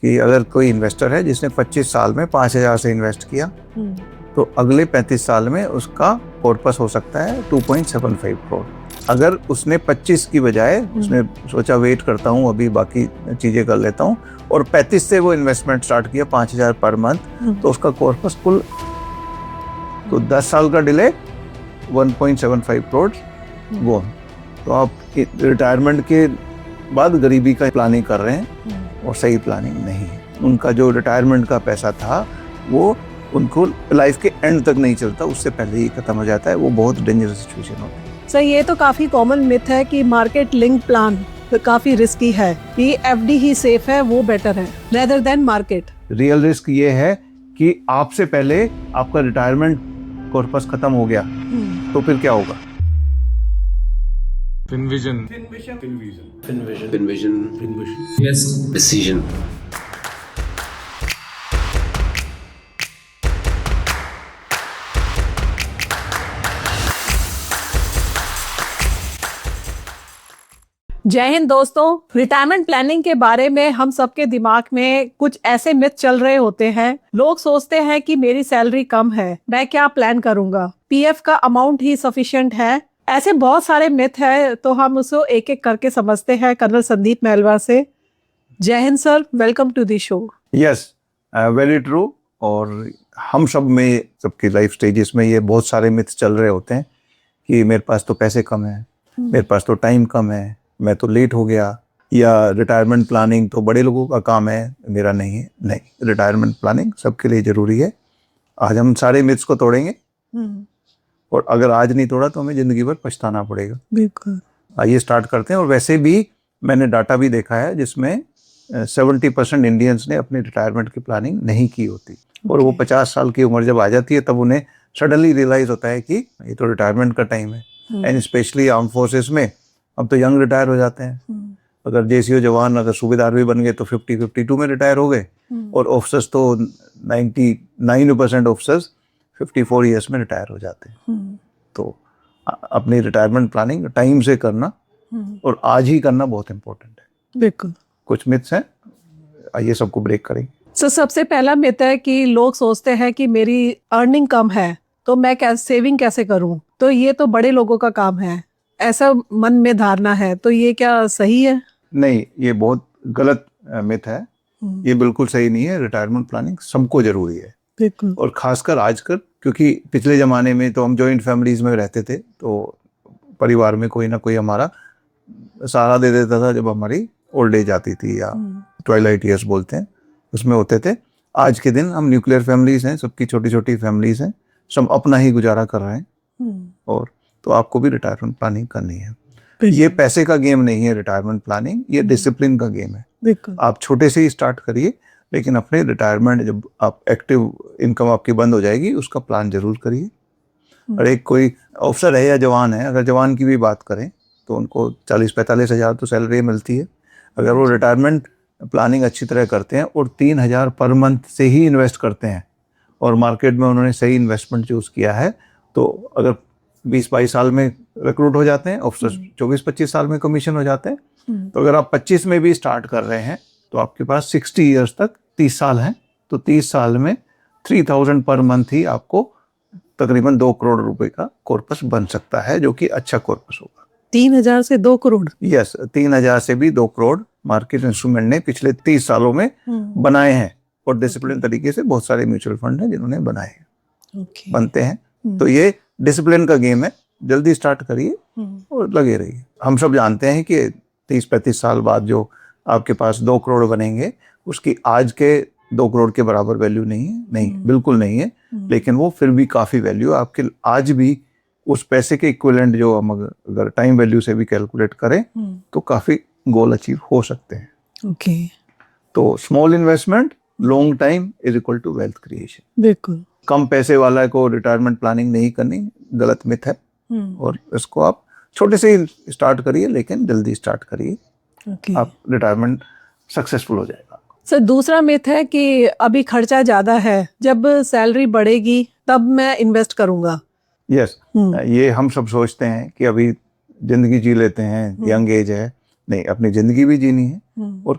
कि अगर कोई इन्वेस्टर है जिसने 25 साल में 5,000 से इन्वेस्ट किया तो अगले 35 साल में उसका कॉर्पस हो सकता है 2.75 करोड़। अगर उसने 25 की बजाय उसने सोचा वेट करता हूँ अभी बाकी चीजें कर लेता हूँ और 35 से वो इन्वेस्टमेंट स्टार्ट किया 5,000 पर मंथ तो उसका कॉर्पस कुल तो 10 साल का डिले 1.75 करोड़ वो। तो आप रिटायरमेंट के बाद गरीबी का प्लानिंग कर रहे हैं और सही प्लानिंग नहीं है। उनका जो रिटायरमेंट का पैसा था वो उनको लाइफ के एंड तक नहीं चलता, उससे पहले ही खत्म हो जाता है। वो बहुत डेंजरस सिचुएशन होती है। सर ये तो काफी कॉमन मिथ है कि मार्केट लिंक प्लान तो काफी रिस्की है, कि एफडी ही सेफ है, वो बेटर है rather than market. Real risk ये है कि आपसे पहले आपका रिटायरमेंट कॉर्पस खत्म हो गया तो फिर क्या होगा? FinVision. Yes. Decision. जय हिंद दोस्तों, रिटायरमेंट प्लानिंग के बारे में हम सबके दिमाग में कुछ ऐसे मिथ चल रहे होते हैं। लोग सोचते हैं कि मेरी सैलरी कम है, मैं क्या प्लान करूंगा, पीएफ का अमाउंट ही सफिशिएंट है। ऐसे बहुत सारे मिथ है, तो हम उसको एक एक करके समझते हैं कर्नल संदीप महलवा से। जय हिंद sir, welcome to the show. Yes, very true. और हम सब में, सबकी लाइफ स्टेजेस में ये बहुत सारे मिथ चल रहे होते हैं कि मेरे पास तो पैसे कम है, मेरे पास तो टाइम कम है, मैं तो लेट हो गया, या रिटायरमेंट प्लानिंग तो बड़े लोगों का काम है, मेरा नहीं है। नहीं, रिटायरमेंट प्लानिंग सबके लिए जरूरी है। आज हम सारे मिथ्स को तोड़ेंगे और अगर आज नहीं तोड़ा तो हमें जिंदगी भर पछताना पड़ेगा। बिल्कुल। आइए स्टार्ट करते हैं। और वैसे भी मैंने डाटा भी देखा है जिसमें 70% इंडियंस ने अपनी रिटायरमेंट की प्लानिंग नहीं की होती। और वो 50 साल की उम्र जब आ जाती है तब उन्हें सडनली रियलाइज होता है कि ये तो रिटायरमेंट का टाइम है। एंड स्पेशली आर्म फोर्सेस में अब तो यंग रिटायर हो जाते हैं। अगर जेसीओ जवान अगर सूबेदार भी बन गए तो 50-52 में रिटायर हो गए। और ऑफिसर्स तो 99% ऑफिसर्स 54 ईयर्स में रिटायर हो जाते हैं। तो अपनी रिटायरमेंट प्लानिंग टाइम से करना और आज ही करना बहुत इंपॉर्टेंट है। बिल्कुल। कुछ मिथ्स हैं, आइए सबको ब्रेक करेंगे। तो सबसे पहला मिथ है कि लोग सोचते हैं कि मेरी अर्निंग कम है तो मैं सेविंग कैसे करूं, तो ये तो बड़े लोगों का काम है, ऐसा मन में धारणा है। तो ये क्या सही है? नहीं, ये बहुत गलत मिथ है। ये बिल्कुल सही नहीं है। रिटायरमेंट प्लानिंग सबको जरूरी है। बिल्कुल। और खासकर आजकल, क्योंकि पिछले जमाने में तो हम जॉइंट फैमिलीज में रहते थे तो परिवार में कोई ना कोई हमारा सहारा दे देता था जब हमारी ओल्ड एज आती थी, या ट्वाइलाइट ईयर्स बोलते हैं, उसमें होते थे। आज के दिन हम न्यूक्लियर फैमिलीज हैं, सबकी छोटी छोटी फैमिलीज हैं, सब अपना ही गुजारा कर रहे हैं। और तो आपको भी रिटायरमेंट प्लानिंग करनी है। ये पैसे का गेम नहीं है रिटायरमेंट प्लानिंग, ये डिसिप्लिन का गेम है। बिल्कुल। आप छोटे से ही स्टार्ट करिए, लेकिन अपने रिटायरमेंट जब आप एक्टिव इनकम आपकी बंद हो जाएगी उसका प्लान जरूर करिए। और एक कोई अफसर है या जवान है, अगर जवान की भी बात करें तो उनको 40-45 हज़ार तो सैलरी मिलती है। अगर वो रिटायरमेंट प्लानिंग अच्छी तरह करते हैं और 3,000 पर मंथ से ही इन्वेस्ट करते हैं और मार्केट में उन्होंने सही इन्वेस्टमेंट चूज किया है, तो अगर 20-22 साल में रिक्रूट हो जाते हैं, ऑफिसर्स 24-25 साल में कमीशन हो जाते हैं। तो अगर आप 25 में भी स्टार्ट कर रहे हैं तो आपके पास 60 ईयर्स तक 30 साल हैं, तो 30 साल में 3,000 पर मंथ ही आपको तकरीबन 2 करोड़ रुपए का कॉर्पस बन सकता है, जो कि अच्छा कॉर्पस होगा। 3,000 से 2 करोड़? यस, 3,000 से भी 2 करोड़ मार्केट इंस्ट्रूमेंट ने पिछले 30 सालों में बनाए हैं। और डिसिप्लिन तरीके से बहुत सारे म्यूचुअल फंड हैं जिन्होंने बनाए हैं, बनते हैं। तो ये डिसिप्लिन का गेम है। जल्दी स्टार्ट करिए और लगे रहिए। हम सब जानते हैं कि 30-35 साल बाद जो आपके पास 2 करोड़ बनेंगे उसकी आज के 2 करोड़ के बराबर वैल्यू नहीं है। नहीं, बिल्कुल नहीं है। लेकिन वो फिर भी काफी वैल्यू आपके आज भी उस पैसे के इक्विवेलेंट, जो हम अगर टाइम वैल्यू से भी कैलकुलेट करें तो काफी गोल अचीव हो सकते हैं। ओके। तो small investment long time is equal to wealth creation. बिल्कुल। कम पैसे वाला को रिटायरमेंट प्लानिंग नहीं करनी, गलत मिथ है। और इसको आप छोटे से ही स्टार्ट करिए, लेकिन जल्दी स्टार्ट करिए। आप रिटायरमेंट सक्सेसफुल हो जाएगा। सर दूसरा मिथ है कि अभी खर्चा ज्यादा है, जब सैलरी बढ़ेगी तब मैं इन्वेस्ट करूंगा। यस, ये हम सब सोचते हैं कि अभी जिंदगी जी लेते हैं, यंग एज है। नहीं, अपनी जिंदगी भी जीनी है। और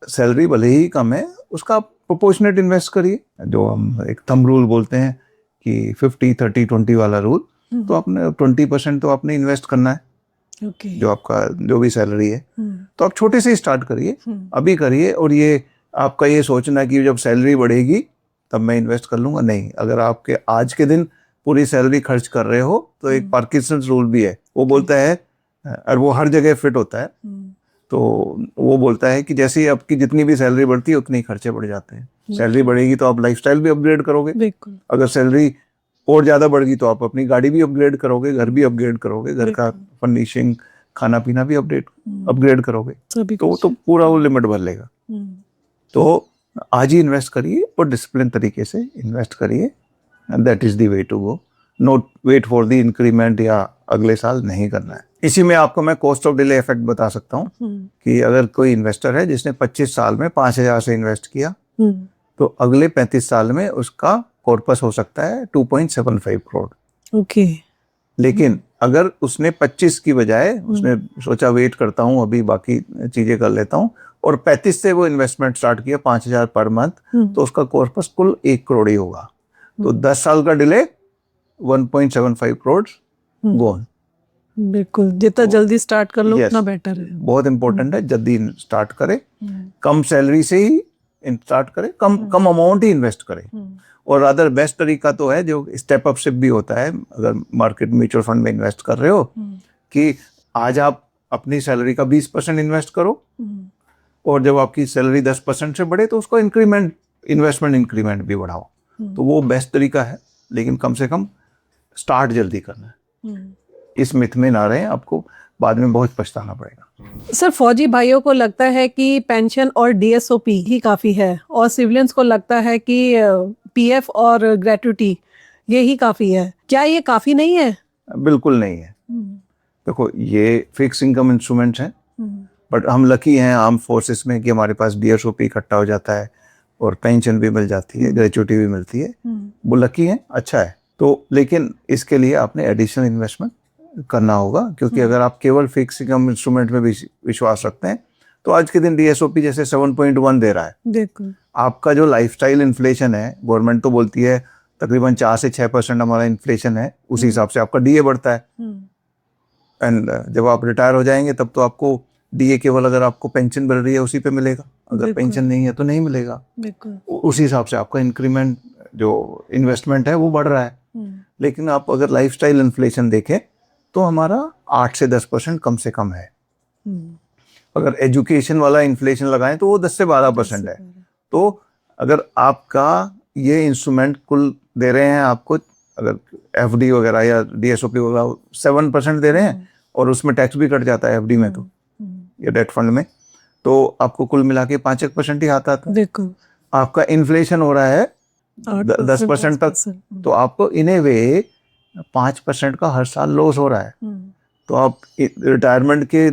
सैलरी भले ही कम है, उसका प्रोपोर्शनेट इन्वेस्ट करिए, जो हम एक थंब रूल बोलते हैं कि 50-30-20 वाला रूल। तो आपने 20% तो आपने इन्वेस्ट करना है, ओके। जो आपका जो भी सैलरी है। तो आप छोटे से ही स्टार्ट करिए, अभी करिए। और ये आपका ये सोचना कि जब सैलरी बढ़ेगी तब मैं इन्वेस्ट कर लूंगा, नहीं। अगर आपके आज के दिन पूरी सैलरी खर्च कर रहे हो तो एक पार्किंसन रूल भी है, वो बोलता है, और वो हर जगह फिट होता है। तो वो बोलता है कि जैसे ही आपकी जितनी भी सैलरी बढ़ती है उतनी खर्चे बढ़ जाते हैं। सैलरी बढ़ेगी तो आप लाइफस्टाइल भी अपग्रेड करोगे, बिल्कुल। अगर सैलरी और ज्यादा बढ़ गई तो आप अपनी गाड़ी भी अपग्रेड करोगे, घर भी अपग्रेड करोगे, घर का फर्निशिंग, खाना पीना भी अपग्रेड करोगे, तो पूरा वो लिमिट भर लेगा। तो आज ही इन्वेस्ट करिए और डिसिप्लिन तरीके से इन्वेस्ट करिए, and that is the way to go. Not wait for the increment या अगले साल नहीं करना है। इसी में आपको मैं कॉस्ट ऑफ डिले इफेक्ट बता सकता हूँ कि अगर कोई इन्वेस्टर है जिसने 25 साल में 5,000 से इन्वेस्ट किया, तो अगले 35 साल में उसका कॉर्पस हो सकता है 2.75 करोड़। ओके। लेकिन अगर उसने 25 की बजाय उसने सोचा वेट करता हूँ, अभी बाकी चीजें कर लेता हूँ, और 35 से वो इन्वेस्टमेंट स्टार्ट किया 5,000 पर मंथ, तो उसका कॉर्पस कुल 1 करोड़ ही होगा। तो 10 साल का डिले 1.75 करोड़ गोन। बिल्कुल, जितना जल्दी स्टार्ट कर लो Yes. उतना बेटर है। बहुत इंपॉर्टेंट है, जल्दी स्टार्ट करे, कम सैलरी से ही स्टार्ट करे, कम अमाउंट ही इन्वेस्ट करे। और अदर बेस्ट तरीका तो है जो स्टेप अप शिप भी होता है, अगर मार्केट म्यूचुअल फंड में इन्वेस्ट कर रहे हो, कि आज आप अपनी सैलरी का 20% इन्वेस्ट करो, और जब आपकी सैलरी 10% से बढ़े तो उसको इन्वेस्टमेंट इंक्रीमेंट भी बढ़ाओ। तो वो बेस्ट तरीका है, लेकिन कम से कम स्टार्ट जल्दी करना है। इस मिथ में ना रहे, आपको बाद में बहुत पछताना पड़ेगा। सर, फौजी भाइयों को लगता है कि पेंशन और डीएसओपी ही काफी है, और सिविलियंस को लगता है कि पीएफ और ग्रेट्युटी ये ही काफी है। क्या ये काफी नहीं है? बिल्कुल नहीं है। देखो, ये फिक्स इनकम इंस्ट्रूमेंट्स हैं, बट हम लकी हैं आर्म फोर्सेस में कि हमारे पास डीएसओपी इकट्ठा हो जाता है और पेंशन भी मिल जाती है, ग्रेच्युटी भी मिलती है। वो लकी है, अच्छा है। तो लेकिन इसके लिए आपने एडिशनल इन्वेस्टमेंट करना होगा, क्योंकि अगर आप केवल फिक्स इनकम इंस्ट्रूमेंट में विश्वास रखते हैं तो आज के दिन डीएसओपी जैसे 7.1 दे रहा है। बिल्कुल। आपका जो लाइफस्टाइल इन्फ्लेशन है, गवर्नमेंट तो बोलती है तकरीबन 4 से 6% हमारा इन्फ्लेशन है, उसी हिसाब से आपका डीए बढ़ता है। एंड जब आप रिटायर हो जाएंगे तब तो आपको डीए केवल अगर आपको पेंशन मिल रही है उसी पे मिलेगा, अगर पेंशन नहीं है तो नहीं मिलेगा। बिल्कुल। उसी हिसाब से आपका इंक्रीमेंट जो इन्वेस्टमेंट है वो बढ़ रहा है। लेकिन आप अगर लाइफस्टाइल इन्फ्लेशन देखें तो हमारा 8 से 10% कम से कम है। अगर एजुकेशन वाला इन्फ्लेशन लगाएं तो वो 10 से 12% है। तो अगर आपका ये इंस्ट्रूमेंट कुल दे रहे हैं आपको, अगर एफडी वगैरह या डीएसओपी वगैरह 7% दे रहे हैं, और उसमें टैक्स भी कट जाता है एफडी में तो, या डेट फंड में, तो आपको कुल मिला के 5% ही आता था। बिल्कुल। आपका इन्फ्लेशन हो रहा है 10% तक, तो आपको इन ए वे 5% का हर साल लॉस हो रहा है। तो आप रिटायरमेंट के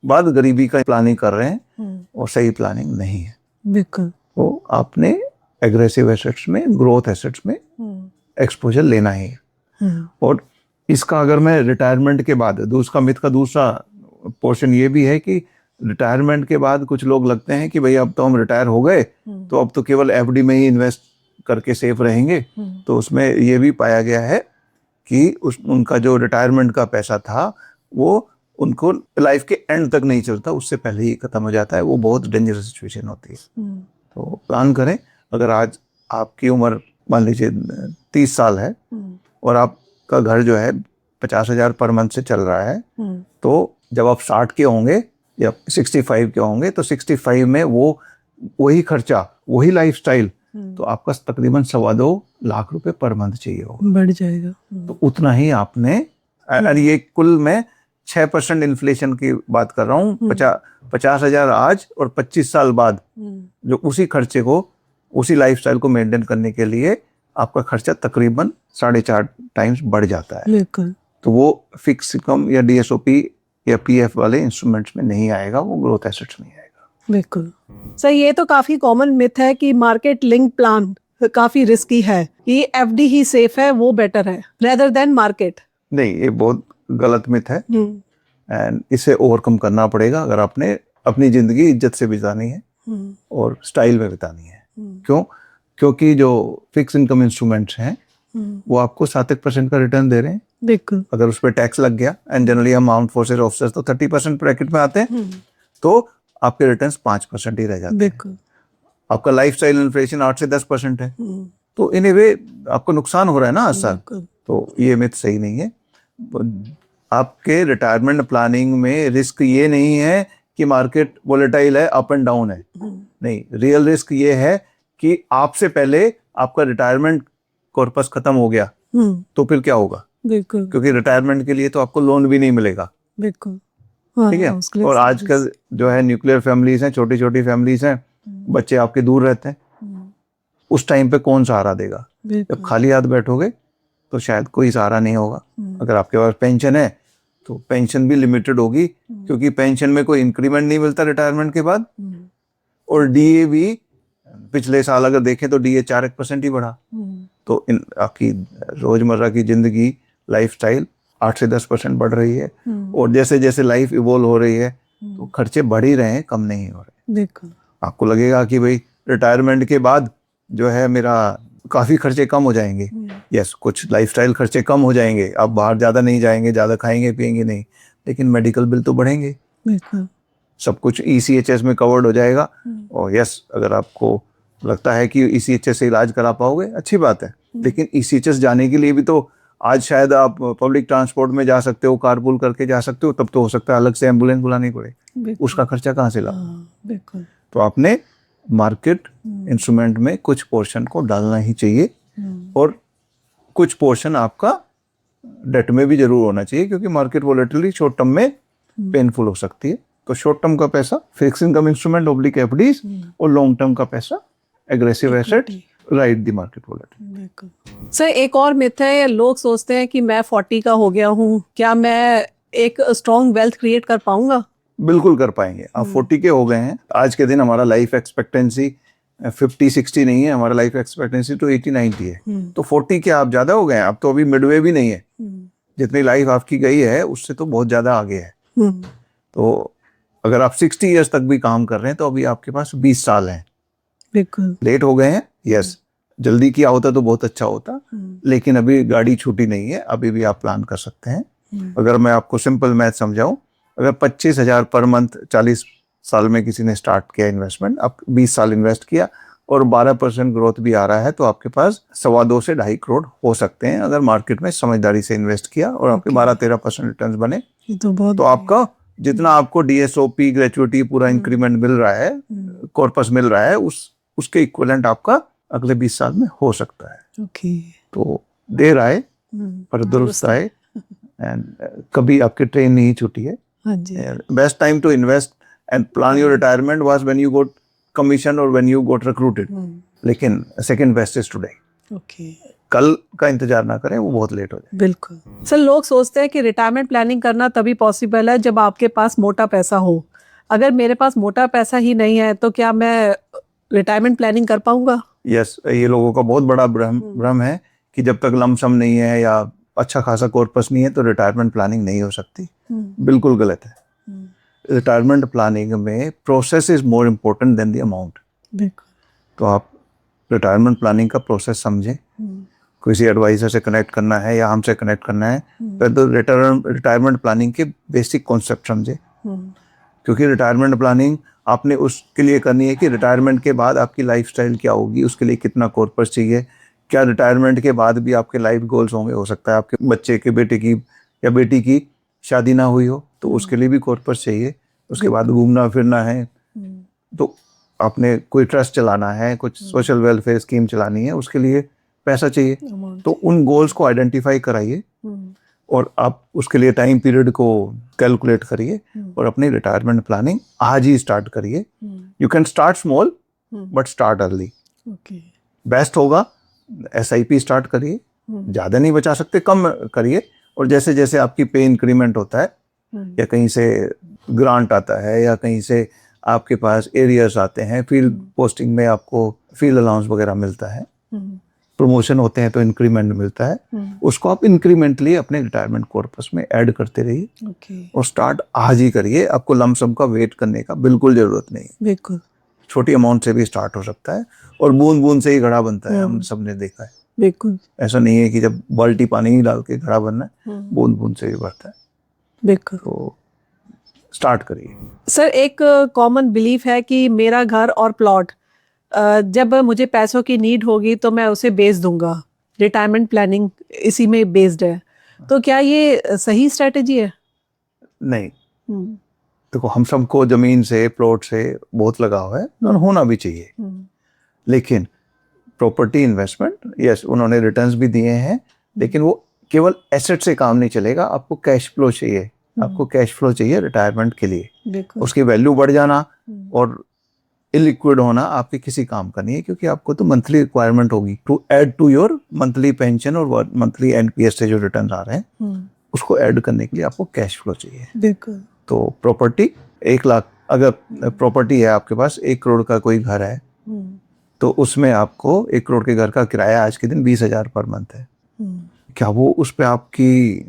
बाद गरीबी का प्लानिंग कर रहे हैं, और सही प्लानिंग नहीं है। बिल्कुल। तो आपने एग्रेसिव एसेट्स में, ग्रोथ एसेट्स में एक्सपोजर लेना ही है। और इसका अगर मैं रिटायरमेंट के बाद, दूसरा मिथ का दूसरा पोर्शन ये भी है कि रिटायरमेंट के बाद कुछ लोग लगते हैं कि भाई अब तो हम रिटायर हो गए, तो अब तो केवल एफडी में ही इन्वेस्ट करके सेफ रहेंगे। तो उसमें ये भी पाया गया है कि उनका जो रिटायरमेंट का पैसा था वो उनको लाइफ के एंड तक नहीं चलता, उससे पहले ही खत्म हो जाता है। वो बहुत डेंजरस सिचुएशन होती है। तो प्लान करें। अगर आज आपकी उम्र मान लीजिए 30 साल है और आपका घर जो है 50,000 पर मंथ से चल रहा है, तो जब आप 60 के होंगे या 65 के होंगे तो 65 में वो वही खर्चा, वही लाइफस्टाइल, तो आपका तकरीबन 2.25 लाख रुपए पर मंथ चाहिए होगा, बढ़ जाएगा। तो उतना ही आपने, और ये कुल मैं 6% इन्फ्लेशन की बात कर रहा हूँ। 50,000 आज और 25 साल बाद जो उसी खर्चे को, उसी लाइफस्टाइल को मेंटेन करने के लिए आपका खर्चा तकरीबन 4.5 टाइम्स बढ़ जाता है। बिल्कुल। तो वो फिक्स इनकम या डीएसओपी या पीएफ वाले इंस्ट्रूमेंट्स में नहीं आएगा, वो ग्रोथ एसेट्स में आएगा। बिल्कुल सर, ये तो काफी कॉमन मिथ है कि मार्केट लिंक प्लान काफी रिस्की है, कि एफडी ही सेफ है, वो बेटर है रेदर देन मार्केट। नहीं, ये बहुत गलत मिथ है, एंड इसे ओवरकम करना पड़ेगा अगर आपने अपनी जिंदगी इज्जत से बितानी है। और स्टाइल में बितानी है। क्यों? क्योंकि जो फिक्स इनकम इंस्ट्रूमेंट्स हैं वो आपको 7% का रिटर्न दे रहे हैं। बिल्कुल। अगर उस पर टैक्स लग गया, एंड जनरली हम आर्म्ड फोर्सेस ऑफिसर्स तो 30% ब्रैकेट में आते हैं, तो आपके रिटर्न्स 5% ही रह जाते हैं। बिल्कुल। आपका लाइफस्टाइल इन्फ्लेशन 8 से 10% है, तो इन ए वे आपको नुकसान हो रहा है ना हर साल। तो ये मिथ सही नहीं है। आपके रिटायरमेंट प्लानिंग में रिस्क ये नहीं है कि मार्केट वोलेटाइल है, अप एंड डाउन है। नहीं, रियल रिस्क ये है कि आपसे पहले आपका रिटायरमेंट कॉर्पस खत्म हो गया तो फिर क्या होगा? बिल्कुल। क्योंकि रिटायरमेंट के लिए तो आपको लोन भी नहीं मिलेगा। बिल्कुल। ठीक है। और आजकल जो है न्यूक्लियर फैमिलीज हैं, छोटी छोटी फैमिलीज हैं, बच्चे आपके दूर रहते हैं, उस टाइम पे कौन सहारा देगा? जब खाली हाथ बैठोगे तो शायद कोई सहारा नहीं होगा। अगर आपके पास पेंशन है तो पेंशन भी लिमिटेड होगी, क्योंकि पेंशन में कोई इंक्रीमेंट नहीं मिलता रिटायरमेंट के बाद, और डीए भी पिछले साल अगर देखें तो डीए 4% ही बढ़ा। तो इन आपकी रोजमर्रा की जिंदगी लाइफस्टाइल 8 से 10% बढ़ रही है, और जैसे जैसे लाइफ इवॉल्व हो रही है तो खर्चे बढ़ ही रहे हैं, कम नहीं हो रहे। बिल्कुल। आपको लगेगा कि भाई रिटायरमेंट के बाद जो है मेरा काफी खर्चे कम हो जाएंगे। यस, कुछ लाइफस्टाइल खर्चे कम हो जाएंगे, आप बाहर ज्यादा नहीं जाएंगे, ज्यादा खाएंगे पिएंगे नहीं, लेकिन मेडिकल बिल तो बढ़ेंगे। बिल्कुल। सब कुछ ECHS में कवर्ड हो जाएगा। और यस, अगर आपको लगता है कि ECHS से इलाज करा पाओगे, अच्छी बात है, लेकिन ECHS जाने के लिए भी तो आज शायद आप पब्लिक ट्रांसपोर्ट में जा सकते हो, कारपूल करके जा सकते हो, तब तो हो सकता है अलग से एम्बुलेंस बुलानी पड़े, उसका खर्चा कहाँ से लाओ? बिल्कुल। तो आपने मार्केट इंस्ट्रूमेंट में कुछ पोर्शन को डालना ही चाहिए, और कुछ पोर्शन आपका डेट में भी जरूर होना चाहिए, क्योंकि मार्केट वोलेटिलिटी शॉर्ट टर्म में पेनफुल हो सकती है। तो शॉर्ट टर्म का पैसा fix income instrument oblique FDs, और लॉन्ग टर्म का पैसा aggressive asset ride the market volatility. Sir, एक और मिथ है, लोग सोचते हैं कि मैं 40 का हो गया हूँ, क्या मैं एक स्ट्रॉन्ग वेल्थ क्रिएट कर पाऊंगा? बिल्कुल कर पाएंगे। आप 40 के हो गए हैं, आज के दिन हमारा लाइफ एक्सपेक्टेंसी 50-60 नहीं है, हमारा लाइफ एक्सपेक्टेंसी तो 80-90 है। तो 40 के आप ज्यादा हो गए हैं, आप तो अभी मिडवे भी नहीं है। जितनी लाइफ आपकी गई है उससे तो बहुत ज्यादा आगे है। तो अगर आप 60 ईयर्स तक भी काम कर रहे हैं तो अभी आपके पास 20 साल हैं। बिल्कुल। लेट हो गए हैं, यस, जल्दी किया होता तो बहुत अच्छा होता, लेकिन अभी गाड़ी छूटी नहीं है, अभी भी आप प्लान कर सकते हैं। अगर मैं आपको सिंपल मैथ समझाऊं, अगर 25,000 पर मंथ 40 साल में किसी ने स्टार्ट किया इन्वेस्टमेंट, अब 20 साल इन्वेस्ट किया और 12% ग्रोथ भी आ रहा है, तो आपके पास 2.25 से 2.5 करोड़ हो सकते हैं, अगर मार्केट में समझदारी से इन्वेस्ट किया और आपके 12-13% रिटर्न्स बने। तो आपका जितना आपको DSOP ग्रेचुइटी पूरा इंक्रीमेंट मिल रहा है, कॉर्पस मिल रहा है, उसके इक्विवेलेंट आपका अगले 20 साल में हो सकता है। तो देर आए पर दुरुस्त आए, एंड कभी आपकी ट्रेन नहीं छूटी है। Best time to invest and plan your retirement was when you got commission और व्हेन यू गॉट रिक्रूटेड, लेकिन सेकंड बेस्ट इज टुडे। कल का इंतजार ना करें, वो बहुत लेट हो जाए। बिल्कुल। सर, लोग सोचते हैं कि रिटायरमेंट प्लानिंग करना तभी पॉसिबल है जब आपके पास मोटा पैसा हो। अगर मेरे पास मोटा पैसा ही नहीं है तो क्या मैं रिटायरमेंट प्लानिंग कर पाऊंगा? यस, ये लोगों का बहुत बड़ा भ्रम है कि जब तक लमसम नहीं है या अच्छा खासा कॉर्पस नहीं है तो रिटायरमेंट प्लानिंग नहीं हो सकती। बिल्कुल गलत है। रिटायरमेंट प्लानिंग में process is more important then the amount. तो आप रिटायरमेंट प्लानिंग का प्रोसेस समझें, किसी एडवाइजर से कनेक्ट करना है या हमसे कनेक्ट करना है, तो रिटायरमेंट प्लानिंग के बेसिक कॉन्सेप्ट समझे। क्योंकि रिटायरमेंट प्लानिंग आपने उसके लिए करनी है कि रिटायरमेंट के बाद आपकी लाइफस्टाइल क्या होगी, उसके लिए कितना कॉर्पस चाहिए, क्या रिटायरमेंट के बाद भी आपके लाइफ गोल्स होंगे, हो सकता है आपके बच्चे के बेटे की या बेटी की शादी ना हुई हो तो उसके लिए भी कॉर्पस चाहिए, उसके बाद घूमना फिरना है, तो आपने कोई ट्रस्ट चलाना है, कुछ सोशल वेलफेयर स्कीम चलानी है, उसके लिए पैसा चाहिए। तो उन गोल्स को आइडेंटिफाई कराइए और आप उसके लिए टाइम पीरियड को कैलकुलेट करिए और अपनी रिटायरमेंट प्लानिंग आज ही स्टार्ट करिए। You can start small but start early. Best होगा SIP स्टार्ट करिए, ज़्यादा नहीं बचा सकते, कम करिए, और जैसे जैसे आपकी पे इंक्रीमेंट होता है या कहीं से ग्रांट आता है या कहीं से आपके पास एरियर्स आते हैं, फील्ड पोस्टिंग में आपको फील्ड अलाउंस वगैरह मिलता है, प्रमोशन होते हैं तो इंक्रीमेंट मिलता है, उसको आप इंक्रीमेंटली अपने रिटायरमेंट कॉर्पस में ऐड करते रहिए और स्टार्ट आज ही करिए। आपको लमसम का वेट करने का बिल्कुल जरूरत नहीं। बिल्कुल। छोटी अमाउंट से भी स्टार्ट हो सकता है, और बूंद बूंद से ही घड़ा बनता है, हम सबने देखा है। बिल्कुल ऐसा नहीं है कि जब बाल्टी पानी ही डाल के घड़ा बनना है, बूंद बूंद से ही बढ़ता है। बिल्कुल। तो स्टार्ट करिए। सर एक कॉमन बिलीफ है कि मेरा घर और प्लॉट जब मुझे पैसों की नीड होगी तो मैं उसे बेच दूंगा, रिटायरमेंट प्लानिंग इसी में बेस्ड है, तो क्या ये सही स्ट्रेटेजी है? नहीं, देखो हम सबको जमीन से, प्लॉट से बहुत लगाव है और होना भी चाहिए, लेकिन प्रॉपर्टी इन्वेस्टमेंट, यस उन्होंने रिटर्न्स भी दिए हैं, लेकिन वो केवल एसेट से काम नहीं चलेगा, आपको कैश फ्लो चाहिए। आपको कैश फ्लो चाहिए रिटायरमेंट के लिए। उसकी वैल्यू बढ़ जाना और इलिक्विड होना आपके किसी काम का नहीं है, क्योंकि आपको तो मंथली रिक्वायरमेंट होगी to add to your monthly pension और मंथली एनपीएस से जो रिटर्न आ रहे हैं, उसको ऐड करने के लिए आपको कैश फ्लो चाहिए। बिल्कुल। तो प्रॉपर्टी 1 लाख, अगर प्रॉपर्टी है आपके पास 1 करोड़ का कोई घर है, तो उसमें आपको 1 करोड़ के घर का किराया आज के दिन 20,000 पर मंथ है। क्या वो उस पे आपकी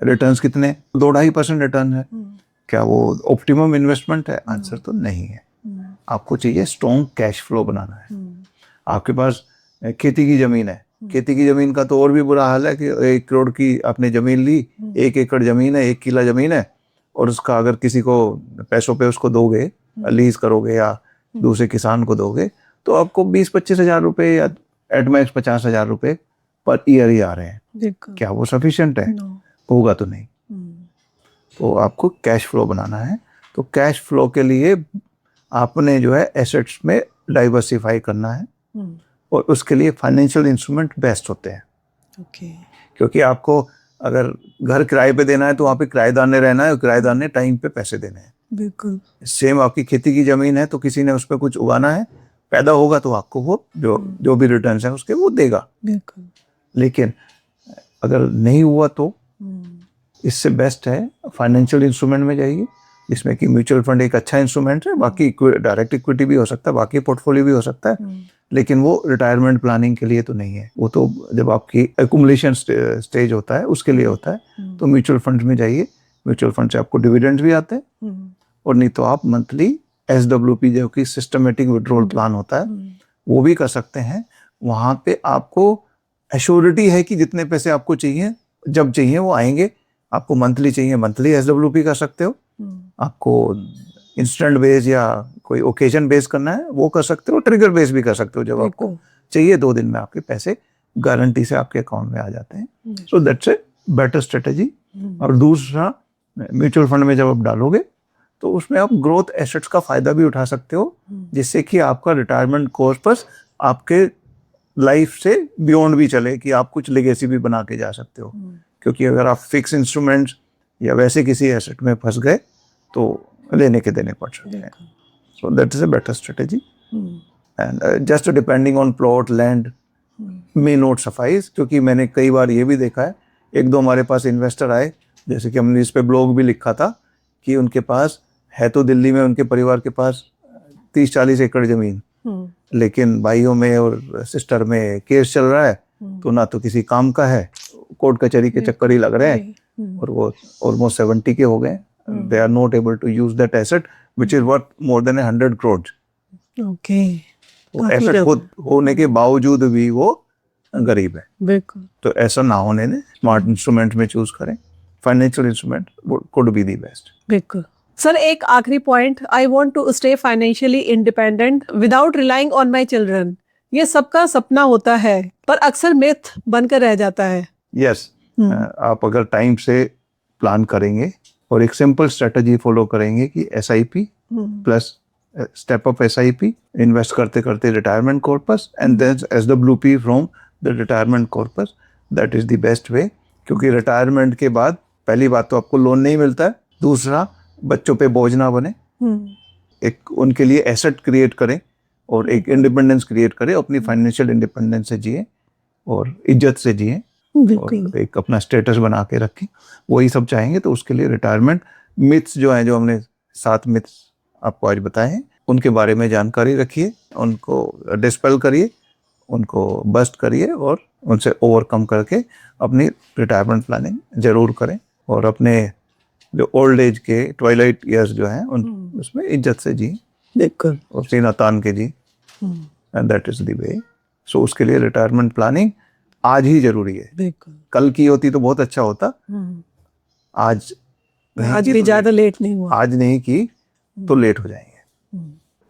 रिटर्न्स कितने, 2-2.5% रिटर्न है? क्या वो ऑप्टिमम इन्वेस्टमेंट है? आंसर तो नहीं है। आपको चाहिए स्ट्रॉन्ग कैश फ्लो बनाना है। आपके पास खेती की जमीन है, खेती की जमीन का तो और भी बुरा हाल है कि 1 करोड़ की आपने जमीन ली, 1 एकड़ जमीन है, 1 किला जमीन है, और उसका अगर किसी को पैसों पे उसको दोगे, लीज करोगे या दूसरे किसान को दोगे, तो आपको 20-25 हजार रुपए या एट मैक्स 50 हजार रुपए पर ईयर ही आ रहे हैं। क्या वो सफिशिएंट है? होगा तो नहीं। तो आपको कैश फ्लो बनाना है। तो कैश फ्लो के लिए आपने जो है एसेट्स में डाइवर्सिफाई करना है, और उसके लिए फाइनेंशियल इंस्ट्रूमेंट बेस्ट होते हैं। क्योंकि आपको अगर घर किराए पे देना है तो वहाँ पे किराएदार ने रहना है, और किराएदार ने टाइम पे पैसे देने हैं। बिल्कुल। सेम आपकी खेती की जमीन है, तो किसी ने उस पर कुछ उगाना है, पैदा होगा तो आपको वो जो भी रिटर्न्स हैं उसके वो देगा। बिल्कुल। लेकिन अगर नहीं हुआ तो इससे बेस्ट है फाइनेंशियल इंस्ट्रूमेंट में जाइए, जिसमें कि म्यूचुअल फंड एक अच्छा इंस्ट्रूमेंट है, बाकी डायरेक्ट इक्विटी भी हो सकता है, बाकी पोर्टफोलियो भी हो सकता है, लेकिन वो रिटायरमेंट प्लानिंग के लिए तो नहीं है। वो तो जब आपकी एक्युमुलेशन स्टेज होता है उसके लिए होता है। तो म्यूचुअल फंड में जाइए, म्यूचुअल फंड से आपको डिविडेंड भी आते हैं, और नहीं तो आप मंथली SWP जो कि सिस्टमेटिक विड्रॉल प्लान होता है वो भी कर सकते हैं। वहाँ पे आपको एश्योरिटी है कि जितने पैसे आपको चाहिए जब चाहिए वो आएंगे। आपको मंथली चाहिए, मंथली SWP कर सकते हो। आपको इंस्टेंट बेस या कोई ओकेजन बेस करना है वो कर सकते हो, ट्रिगर बेस भी कर सकते हो। जब आपको चाहिए 2 दिन में आपके पैसे गारंटी से आपके अकाउंट में आ जाते हैं। So that's a better strategy. और दूसरा, म्यूचुअल फंड में जब आप डालोगे तो उसमें आप ग्रोथ एसेट्स का फायदा भी उठा सकते हो, जिससे कि आपका रिटायरमेंट कॉर्पस आपके लाइफ से बियॉन्ड भी चले, कि आप कुछ लेगेसी भी बना के जा सकते हो। क्योंकि अगर आप फिक्स इंस्ट्रूमेंट्स या वैसे किसी एसेट में फंस गए तो लेने के देने पड़ सकते हैं। So that is a better strategy. And just depending on plot land may not suffice, क्योंकि मैंने कई बार ये भी देखा है, 1-2 हमारे पास इन्वेस्टर आए, जैसे कि हमने इस पे ब्लॉग भी लिखा था, कि उनके पास है तो दिल्ली में उनके परिवार के पास 30-40 एकड़ जमीन, लेकिन भाइयों में और सिस्टर में केस चल रहा है, तो ना तो किसी काम का है, कोर्ट कचहरी के चक्कर ही लग रहे हैं, और वो ऑलमोस्ट 70 के हो गए। They are not able to use that asset which is worth more than 100 crore. वो एसेट खुद होने के बावजूद भी वो गरीब है। बिल्कुल। तो ऐसा ना होने दें, स्मार्ट इंस्ट्रूमेंट में चूज करें। Financial instrument could be the best. बिल्कुल। सर एक आखिरी point, I want to stay financially independent without relying on my children. ये सबका सपना होता है, पर अक्सर मिथ बनकर रह जाता है। यस, आप अगर टाइम से प्लान करेंगे और एक सिंपल स्ट्रेटजी फॉलो करेंगे कि SIP plus step up SIP invest करते करते retirement corpus and then SWP from the retirement corpus, that is the best way. क्योंकि रिटायरमेंट के बाद पहली बात तो आपको लोन नहीं मिलता है, दूसरा बच्चों पे बोझ ना बने, एक उनके लिए एसेट क्रिएट करें और एक इंडिपेंडेंस क्रिएट करें, अपनी फाइनेंशियल इंडिपेंडेंस से जिए और इज्जत से जिए और एक अपना स्टेटस बना के रखें। वही सब चाहेंगे तो उसके लिए रिटायरमेंट मिथ्स जो हैं, जो हमने 7 मिथ्स आपको आज बताए हैं, उनके बारे में जानकारी रखिए, उनको डिस्पेल करिए, उनको बस्ट करिए और उनसे ओवरकम करके अपनी रिटायरमेंट प्लानिंग जरूर करें और अपने जो ओल्ड एज के ट्वाइलाइट ईयर्स जो हैं उन उसमें इज्जत से जिए। बिल्कुल। और सीना तान के जी, and that is the way. So उसके लिए रिटायरमेंट प्लानिंग आज ही जरूरी है। बिल्कुल। कल की होती तो बहुत अच्छा होता, आज नहीं आज की भी तो ज्यादा लेट- लेट नहीं हुआ। आज नहीं की तो लेट हो जाएंगे।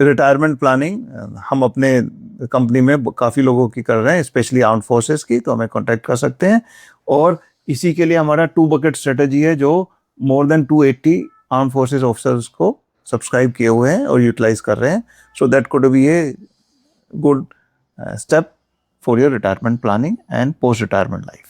रिटायरमेंट प्लानिंग हम अपने कंपनी में काफ़ी लोगों की कर रहे हैं, स्पेशली आर्म्ड फोर्सेस की, तो हमें कांटेक्ट कर सकते हैं। और इसी के लिए हमारा 2 बकेट स्ट्रेटजी है, जो more than 280 armed forces officers को सब्सक्राइब किए हुए हैं और यूटिलाइज कर रहे हैं। So that could be a good step for your retirement planning and post retirement life.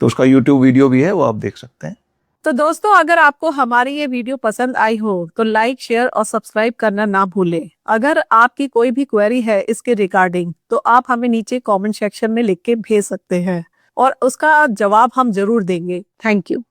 तो उसका यूट्यूब वीडियो भी है, वो आप देख सकते हैं। तो दोस्तों, अगर आपको हमारी ये वीडियो पसंद आई हो तो लाइक, शेयर और सब्सक्राइब करना ना भूलें। अगर आपकी कोई भी क्वेरी है इसके रिगार्डिंग, तो आप हमें नीचे कमेंट सेक्शन में लिख के भेज सकते हैं और उसका जवाब हम जरूर देंगे। Thank you.